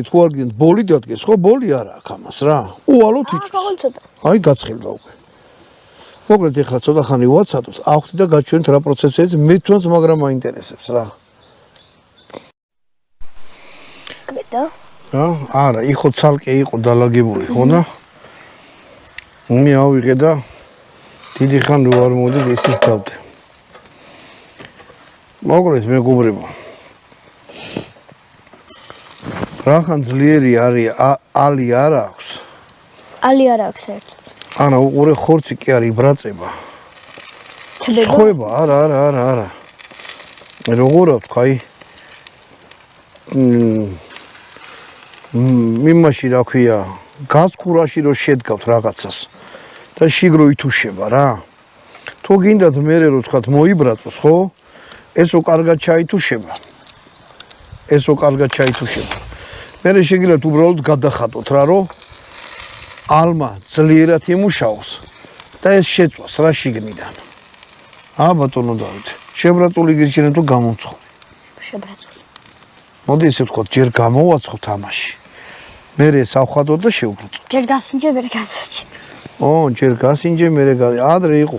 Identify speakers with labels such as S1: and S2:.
S1: თუ არ გინდ ბოლი დადგეს, ხო ბოლი არა აქვს ამას რა. უვალოთ იწვის. აი გაცხელდა უკვე. მოკლედ ეხლა ცოტა ხანი ვაცადოთ, ავხდით და გაჩვენთ რა პროცესია, მე თვითონაც მაგრამ მაინტერესებს რა.
S2: კრედა?
S1: არა, იყო ცალკე იყო დალაგებული, ხო და? მე ავიღე და დიდი ხანი რო არ მოდით ისიც დავდე. მოკლედ მეგობრებო. რახან ძლიერი არის, ალი არ აქვს.
S2: ალი არ აქვს საერთოდ.
S1: არა, უყურე ხორცი კი არის ბრაწება. ხოება, არა. როგორ ვთქვა, აი მიმაში რა ქვია, გაზქურაში რო შედგავთ რაღაცას და შიგრო ითუშება რა. თუ გინდათ მე რო თქვათ მოიბრაწოს, ხო? ესო კარგად ჩაითუშება. მე შეგიძლიათ უბრალოდ გადახატოთ რა, რომ ალმა ძლიერად იმუშაოს და ეს შეწვას რა შიგნიდან. ბატონო დავით, შებრაწული გირჩენეთ თუ გამომცხო.
S2: შებრაწული.
S1: მოდი ესე ვთქვათ, ჯერ გამოვაცხო თამაში. მე სავხადოთ და შევბრაწოთ.
S2: ჯერ გასინჯე, მერე გასაჩი.
S1: ჯერ გასინჯე, მერე ადრე იყო